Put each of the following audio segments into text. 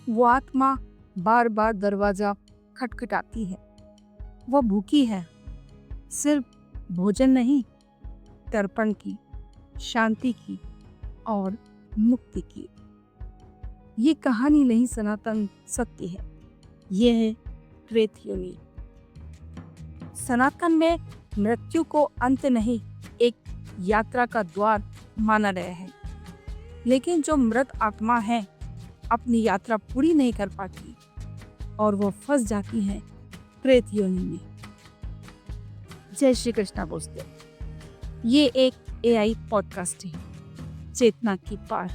वो आत्मा बार बार दरवाजा खटखटाती है। वो भूखी है, सिर्फ भोजन नहीं, तर्पण की, शांति की और मुक्ति की। ये कहानी नहीं, सनातन सत्य है। ये है प्रेत योनि। सनातन में मृत्यु को अंत नहीं, एक यात्रा का द्वार माना गया है। लेकिन जो मृत आत्मा है अपनी यात्रा पूरी नहीं कर पाती और वो फंस जाती है प्रेत योनि में। जय श्री कृष्णा दोस्तों, ये एक AI पॉडकास्ट है, चेतना की पार।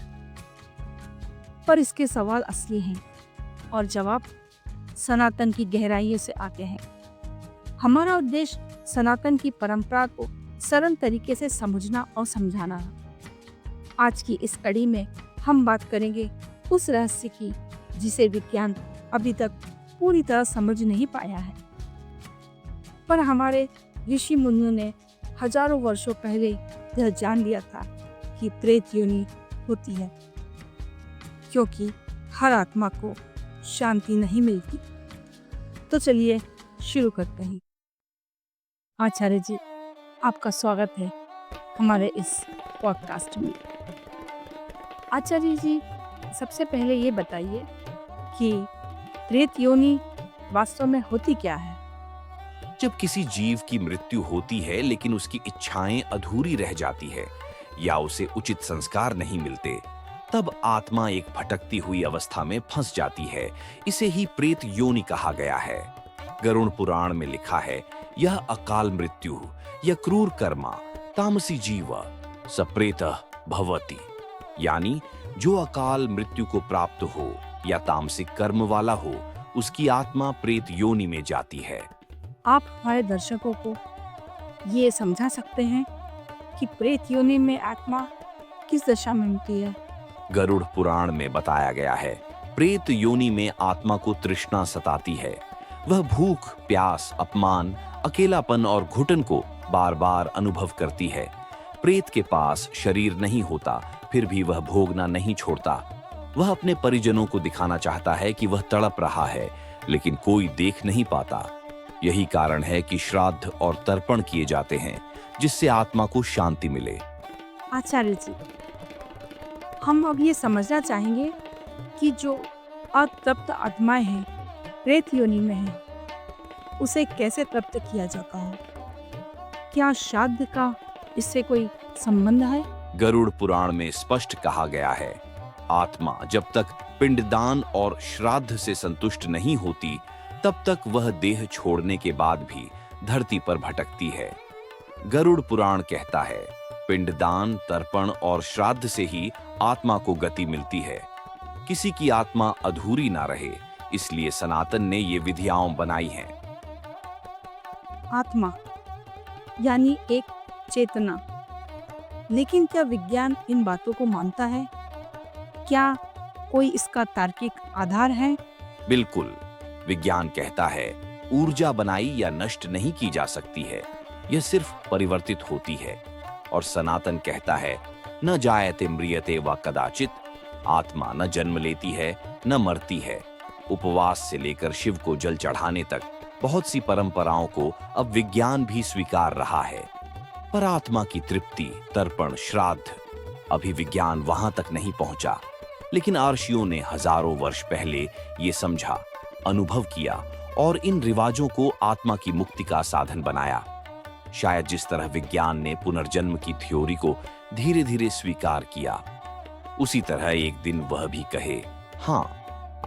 पर इसके सवाल असली हैं और जवाब सनातन की गहराइयों से आते हैं। हमारा उद्देश्य सनातन की परंपरा को सरल तरीके से समझना और समझाना है। आज की इस कड़ी में हम बात करेंगे उस रहस्य की जिसे विज्ञान अभी तक पूरी तरह समझ नहीं पाया है, पर हमारे ऋषि मुनियों ने हजारों वर्षों पहले यह जान लिया था कि प्रेत योनि होती है, क्योंकि हर आत्मा को शांति नहीं मिलती। तो चलिए शुरू करते हैं। आचार्य जी, आपका स्वागत है हमारे इस पॉडकास्ट में। आचार्य जी, सबसे पहले ये बताइए कि प्रेत योनि वास्तव में होती क्या है? जब किसी जीव की मृत्यु होती है लेकिन उसकी इच्छाएं अधूरी रह जाती है या उसे उचित संस्कार नहीं मिलते, तब आत्मा एक भटकती हुई अवस्था में फंस जाती है। इसे ही प्रेत योनि कहा गया है। गरुड़ पुराण में लिखा है, यह अकाल मृत्यु या क्रूर कर्मा तामसी जीव सप्रेतः भवति, यानी जो अकाल मृत्यु को प्राप्त हो या तामसिक कर्म वाला हो, उसकी आत्मा प्रेत योनि में जाती है। आप हमारे दर्शकों को ये समझा सकते हैं कि प्रेत योनि में आत्मा किस दशा में होती है? गरुड़ पुराण में बताया गया है, प्रेत योनि में आत्मा को तृष्णा सताती है। वह भूख, प्यास, अपमान, अकेलापन और घुटन को बार बार अनुभव करती है। प्रेत के पास शरीर नहीं होता, फिर भी वह भोगना नहीं छोड़ता। वह अपने परिजनों को दिखाना चाहता है कि वह तड़प रहा है, लेकिन कोई देख नहीं पाता। यही कारण है कि श्राद्ध और तर्पण किए जाते हैं, जिससे आत्मा को शांति मिले। आचार्य जी, हम अब ये समझना चाहेंगे कि जो अतृप्त आत्माएं हैं, प्रेत योनि में है, उसे कैसे तृप्त किया जाता है? क्या श्राद्ध का इससे कोई संबंध है? गरुड़ पुराण में स्पष्ट कहा गया है, आत्मा जब तक पिंडदान और श्राद्ध से संतुष्ट नहीं होती, तब तक वह देह छोड़ने के बाद भी धरती पर भटकती है। गरुड़ पुराण कहता है, पिंडदान, तर्पण और श्राद्ध से ही आत्मा को गति मिलती है। किसी की आत्मा अधूरी ना रहे, इसलिए सनातन ने ये विधियां बनाई हैं। आत्मा यानी एक चेतना, लेकिन क्या विज्ञान इन बातों को मानता है? क्या कोई इसका तार्किक आधार है? बिल्कुल, विज्ञान कहता है, ऊर्जा बनाई या नष्ट नहीं की जा सकती है, यह सिर्फ परिवर्तित होती है। और सनातन कहता है, न जायते म्रियते व कदाचित, आत्मा न जन्म लेती है न मरती है। उपवास से लेकर शिव को जल चढ़ाने तक बहुत सी परंपराओं को अब विज्ञान भी स्वीकार रहा है, पर आत्मा की तृप्ति, तर्पण, श्राद्ध, अभी विज्ञान वहां तक नहीं पहुंचा। लेकिन आर्षियों ने हजारों वर्ष पहले ये समझा, अनुभव किया और इन रिवाजों को आत्मा की मुक्ति का साधन बनाया। शायद जिस तरह विज्ञान ने पुनर्जन्म की थ्योरी को धीरे धीरे स्वीकार किया, उसी तरह एक दिन वह भी कहे, हाँ,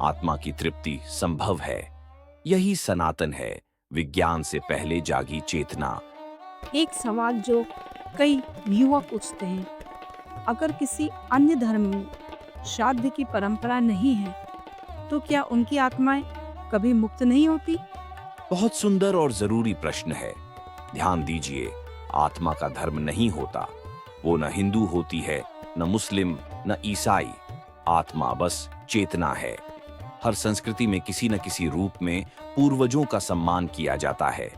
आत्मा की तृप्ति संभव है। यही सनातन है, विज्ञान से पहले जागी चेतना। एक सवाल जो कई युवा पूछते हैं, अगर किसी अन्य धर्म में श्राद्ध की परंपरा नहीं है, तो क्या उनकी आत्माएं कभी मुक्त नहीं होती? बहुत सुंदर और जरूरी प्रश्न है। ध्यान दीजिए, आत्मा का धर्म नहीं होता। वो न हिंदू होती है, न मुस्लिम, न ईसाई। आत्मा बस चेतना है। हर संस्कृति में किसी न किसी रूप में पूर्वजों का सम्मान किया जाता है।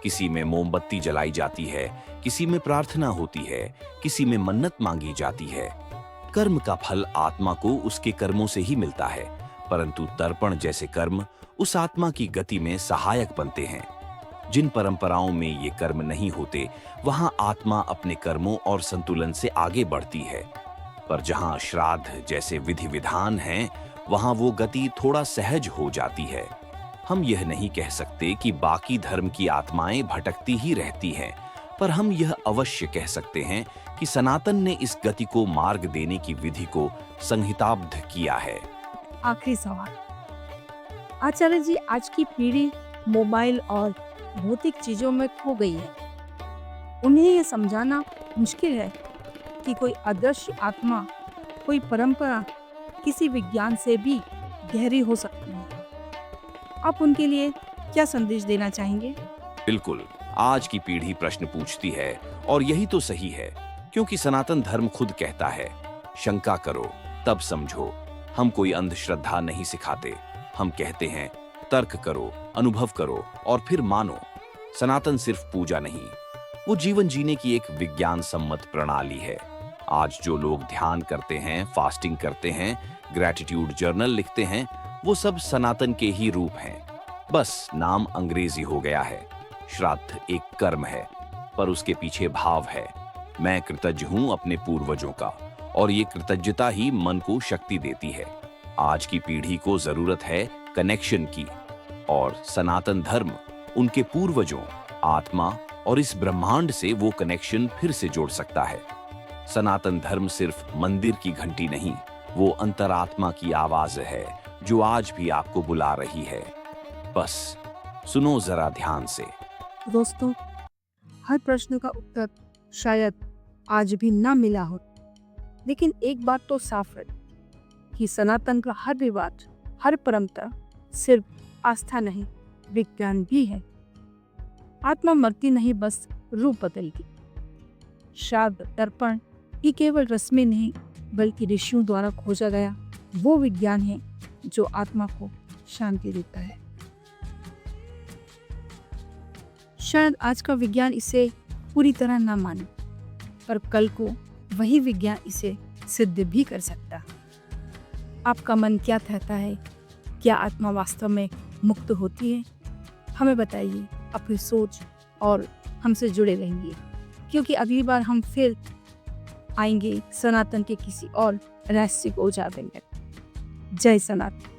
किसी में मोमबत्ती जलाई जाती है, किसी में प्रार्थना होती है, किसी में मन्नत मांगी जाती है। कर्म का फल आत्मा को उसके कर्मों से ही मिलता है, परंतु तर्पण जैसे कर्म उस आत्मा की गति में सहायक बनते हैं। जिन परंपराओं में ये कर्म नहीं होते, वहां आत्मा अपने कर्मों और संतुलन से आगे बढ़ती है। पर जहां श्राद्ध जैसे विधि विधान हैं, वहां वो गति थोड़ा सहज हो जाती है। हम यह नहीं कह सकते कि बाकी धर्म की आत्माएं भटकती ही रहती हैं, पर हम यह अवश्य कह सकते हैं कि सनातन ने इस गति को मार्ग देने की विधि को संहिताबद्ध किया है। आखिरी सवाल, आचार्य जी, आज की पीढ़ी मोबाइल और भौतिक चीजों में खो गई है। उन्हें यह समझाना मुश्किल है कि कोई अदृश्य आत्मा, कोई परंपरा किसी विज्ञान से भी गहरी हो सकती है। आप उनके लिए क्या संदेश देना चाहेंगे? बिल्कुल, आज की पीढ़ी प्रश्न पूछती है और यही तो सही है, क्योंकि सनातन धर्म खुद कहता है, शंका करो तब समझो। हम कोई अंधश्रद्धा नहीं सिखाते, हम कहते हैं तर्क करो, अनुभव करो और फिर मानो। सनातन सिर्फ पूजा नहीं, वो जीवन जीने की एक विज्ञान सम्मत प्रणाली है। आज जो लोग ध्यान करते हैं, फास्टिंग करते हैं, ग्रैटिट्यूड जर्नल लिखते हैं, वो सब सनातन के ही रूप हैं। बस नाम अंग्रेजी हो गया है। श्राद्ध एक कर्म है, पर उसके पीछे भाव है। मैं कृतज्ञ हूं अपने पूर्वजों का, और ये कृतज्ञता ही मन को शक्ति देती है। आज की पीढ़ी को जरूरत है कनेक्शन की, और सनातन धर्म उनके पूर्वजों, आत्मा और इस ब्रह्मांड से वो कनेक्शन फिर से जोड़ सकता है। सनातन धर्म सिर्फ मंदिर की घंटी नहीं, वो अंतरात्मा की आवाज है जो आज भी आपको बुला रही है। बस सुनो जरा ध्यान से। दोस्तों, हर प्रश्न का उत्तर शायद आज भी ना मिला हो, लेकिन एक बात तो साफ है कि सनातन का हर रिवाज, हर परंपरा सिर्फ आस्था नहीं, विज्ञान भी है। आत्मा मरती नहीं, बस रूप बदलती। श्राद्ध, तर्पण ये केवल रस्में नहीं, बल्कि ऋषियों द्वारा खोजा गया वो विज्ञान है जो आत्मा को शांति देता है। शायद आज का विज्ञान इसे पूरी तरह ना माने, पर कल को वही विज्ञान इसे सिद्ध भी कर सकता। आपका मन क्या कहता है? क्या आत्मा वास्तव में मुक्त होती है? हमें बताइए अपनी सोच, और हमसे जुड़े रहिए, क्योंकि अगली बार हम फिर आएंगे सनातन के किसी और रहस्य को उजागर करने। जय सनातन।